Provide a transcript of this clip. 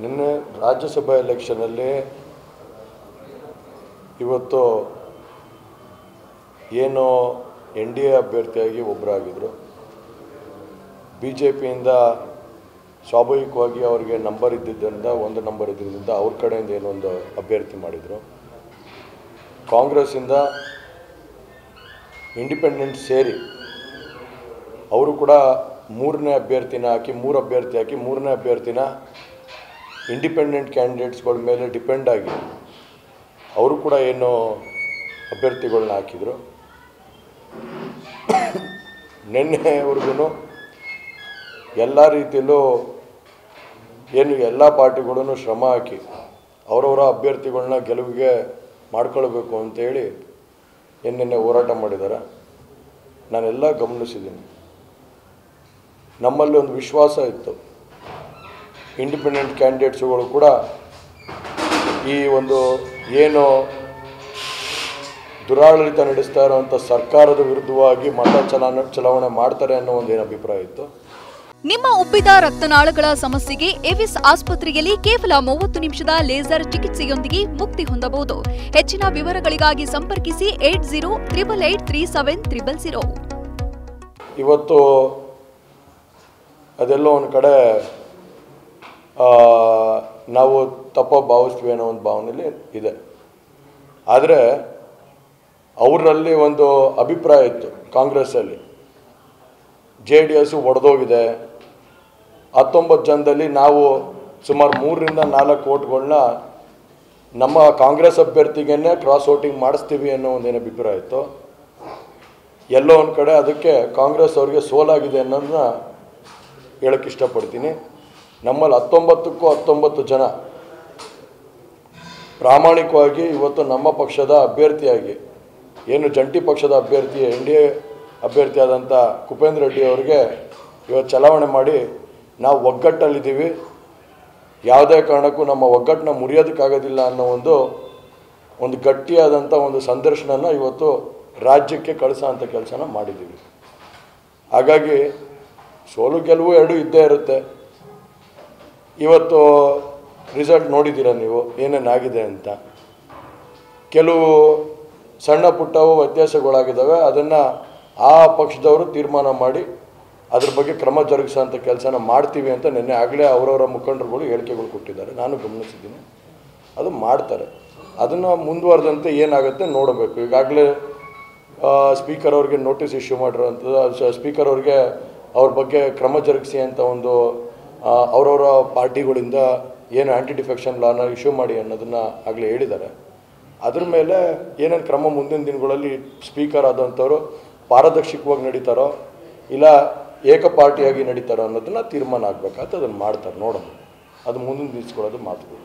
ನಿನ್ನೆ ರಾಜ್ಯಸಭಾ ಎಲೆಕ್ಷನಲ್ಲಿ ಇವತ್ತು ಏನು ಎನ್ ಡಿ ಎ ಅಭ್ಯರ್ಥಿಯಾಗಿ ಒಬ್ಬರಾಗಿದ್ದರು. ಬಿ ಜೆ ಪಿಯಿಂದ ಸ್ವಾಭಾವಿಕವಾಗಿ ಅವರಿಗೆ ನಂಬರ್ ಇದ್ದಿದ್ದರಿಂದ ಒಂದು ನಂಬರ್ ಇದ್ದಿದ್ದರಿಂದ ಅವ್ರ ಕಡೆಯಿಂದ ಏನೊಂದು ಅಭ್ಯರ್ಥಿ ಮಾಡಿದರು. ಕಾಂಗ್ರೆಸ್ಸಿಂದ ಇಂಡಿಪೆಂಡೆಂಟ್ ಸೇರಿ ಅವರು ಕೂಡ ಮೂರನೇ ಅಭ್ಯರ್ಥಿನ ಹಾಕಿ ಮೂರನೇ ಅಭ್ಯರ್ಥಿನ ಇಂಡಿಪೆಂಡೆಂಟ್ ಕ್ಯಾಂಡಿಡೇಟ್ಸ್ಗಳ ಮೇಲೆ ಡಿಪೆಂಡ್ ಆಗಿ ಅವರು ಕೂಡ ಏನು ಅಭ್ಯರ್ಥಿಗಳನ್ನ ಹಾಕಿದರು. ನಿನ್ನೆವರೆಗೂ ಎಲ್ಲ ರೀತಿಯಲ್ಲೂ ಏನು ಎಲ್ಲ ಪಾರ್ಟಿಗಳೂ ಶ್ರಮ ಹಾಕಿ ಅವರವರ ಅಭ್ಯರ್ಥಿಗಳನ್ನ ಗೆಲುವಿಗೆ ಮಾಡ್ಕೊಳ್ಬೇಕು ಅಂತೇಳಿ ನಿನ್ನೆ ಹೋರಾಟ ಮಾಡಿದ್ದಾರೆ. ನಾನೆಲ್ಲ ಗಮನಿಸಿದ್ದೀನಿ. ನಮ್ಮಲ್ಲಿ ಒಂದು ವಿಶ್ವಾಸ ಇತ್ತು, ಇಂಡಿಪೆಂಡೆಂಟ್ ಕ್ಯಾಂಡಿಡೇಟ್ಸುಗಳು ಕೂಡ ಈ ಒಂದು ಏನು ದುರಾಡಳಿತ ನಡೆಸ್ತಾ ಇರುವಂಥ ಸರ್ಕಾರದ ವಿರುದ್ಧವಾಗಿ ಮತ ಚಲಾವಣೆ ಮಾಡ್ತಾರೆ ಅನ್ನೋ ಒಂದೇನು ಅಭಿಪ್ರಾಯ ಇತ್ತು. ನಿಮ್ಮ ಉಬ್ಬಿದ ರಕ್ತನಾಳಗಳ ಸಮಸ್ಯೆಗೆ ಎವಿಸ್ ಆಸ್ಪತ್ರೆಯಲ್ಲಿ ಕೇವಲ 30 ನಿಮಿಷದ ಲೇಸರ್ ಚಿಕಿತ್ಸೆಯೊಂದಿಗೆ ಮುಕ್ತಿ ಹೊಂದಬಹುದು. ಹೆಚ್ಚಿನ ವಿವರಗಳಿಗಾಗಿ ಸಂಪರ್ಕಿಸಿ 8088837300. ಇವತ್ತು ಅದೆಲ್ಲೋ ಒಂದು ಕಡೆ ನಾವು ತಪ್ಪ ಭಾವಿಸ್ತೀವಿ ಅನ್ನೋ ಒಂದು ಭಾವನೆಯಲ್ಲಿ ಇದೆ. ಆದರೆ ಅವರಲ್ಲಿ ಒಂದು ಅಭಿಪ್ರಾಯ ಇತ್ತು, ಕಾಂಗ್ರೆಸ್ಸಲ್ಲಿ JDS ಒಡೆದೋಗಿದೆ, 19 ಜನದಲ್ಲಿ ನಾವು ಸುಮಾರು 3 ರಿಂದ 4 ಓಟ್ಗಳನ್ನ ನಮ್ಮ ಕಾಂಗ್ರೆಸ್ ಅಭ್ಯರ್ಥಿಗೇ ಕ್ರಾಸ್ ವೋಟಿಂಗ್ ಮಾಡಿಸ್ತೀವಿ ಅನ್ನೋ ಒಂದೇನು ಅಭಿಪ್ರಾಯ ಇತ್ತು. ಎಲ್ಲೋ ಒಂದು ಕಡೆ ಅದಕ್ಕೆ ಕಾಂಗ್ರೆಸ್ ಅವರಿಗೆ ಸೋಲಾಗಿದೆ ಅನ್ನೋದನ್ನ ಹೇಳಕ್ಕೆ ಇಷ್ಟಪಡ್ತೀನಿ. ನಮ್ಮಲ್ಲಿ 19ಕ್ಕೂ 19 ಜನ ಪ್ರಾಮಾಣಿಕವಾಗಿ ಇವತ್ತು ನಮ್ಮ ಪಕ್ಷದ ಅಭ್ಯರ್ಥಿಯಾಗಿ ಏನು ಜಂಟಿ ಪಕ್ಷದ ಅಭ್ಯರ್ಥಿ NDA ಅಭ್ಯರ್ಥಿಯಾದಂಥ ಕುಪೇಂದ್ರ ರೆಡ್ಡಿ ಅವರಿಗೆ ಇವತ್ತು ಚಲಾವಣೆ ಮಾಡಿ ನಾವು ಒಗ್ಗಟ್ಟಲ್ಲಿದ್ದೀವಿ, ಯಾವುದೇ ಕಾರಣಕ್ಕೂ ನಮ್ಮ ಒಗ್ಗಟ್ಟನ್ನ ಮುರಿಯೋದಕ್ಕಾಗೋದಿಲ್ಲ ಅನ್ನೋ ಒಂದು ಗಟ್ಟಿಯಾದಂಥ ಒಂದು ಸಂದರ್ಶನನ ಇವತ್ತು ರಾಜ್ಯಕ್ಕೆ ಕಳಿಸೋ ಅಂಥ ಕೆಲಸನ ಮಾಡಿದ್ದೀವಿ. ಹಾಗಾಗಿ ಸೋಲು ಗೆಲುವು ಎರಡೂ ಇದ್ದೇ ಇರುತ್ತೆ. ಇವತ್ತು ರಿಸಲ್ಟ್ ನೋಡಿದ್ದೀರ ನೀವು ಏನೇನಾಗಿದೆ ಅಂತ. ಕೆಲವು ಸಣ್ಣ ಪುಟ್ಟವು ವ್ಯತ್ಯಾಸಗಳಾಗಿದ್ದಾವೆ, ಅದನ್ನು ಆ ಪಕ್ಷದವರು ತೀರ್ಮಾನ ಮಾಡಿ ಅದ್ರ ಬಗ್ಗೆ ಕ್ರಮ ಜರುಗಿಸೋಂಥ ಕೆಲಸನ ಮಾಡ್ತೀವಿ ಅಂತ ನಿನ್ನೆ ಆಗಲೇ ಅವರವರ ಮುಖಂಡರುಗಳು ಹೇಳಿಕೆಗಳು ಕೊಟ್ಟಿದ್ದಾರೆ. ನಾನು ಗಮನಿಸಿದ್ದೀನಿ, ಅದು ಮಾಡ್ತಾರೆ. ಅದನ್ನು ಮುಂದುವರೆದಂತೆ ಏನಾಗುತ್ತೆ ನೋಡಬೇಕು. ಈಗಾಗಲೇ ಸ್ಪೀಕರ್ ಅವ್ರಿಗೆ ನೋಟಿಸ್ ಇಶ್ಯೂ ಮಾಡಿರೋಂಥದ್ದು, ಸ್ಪೀಕರ್ ಅವ್ರಿಗೆ ಅವ್ರ ಬಗ್ಗೆ ಕ್ರಮ ಜರುಗಿಸಿ ಅಂತ ಒಂದು ಅವರವರ ಪಾರ್ಟಿಗಳಿಂದ ಏನು ಆ್ಯಂಟಿ ಡಿಫೆಕ್ಷನ್ ಲಾನ ಇಶ್ಯೂ ಮಾಡಿ ಅನ್ನೋದನ್ನು ಆಗಲೇ ಹೇಳಿದ್ದಾರೆ. ಅದ್ರ ಮೇಲೆ ಏನೇನು ಕ್ರಮ ಮುಂದಿನ ದಿನಗಳಲ್ಲಿ ಸ್ಪೀಕರ್ ಆದಂಥವರು ಪಾರದರ್ಶಕವಾಗಿ ನಡೀತಾರೋ ಇಲ್ಲ ಏಕ ಪಾರ್ಟಿಯಾಗಿ ನಡೀತಾರೋ ಅನ್ನೋದನ್ನು ತೀರ್ಮಾನ ಆಗಬೇಕಾದ್ರೆ ಅದನ್ನು ಮಾಡ್ತಾರೆ. ನೋಡೋಣ, ಅದು ಮುಂದಿನ ದಿವಸಗಳದು ಮಾತುಗಳು.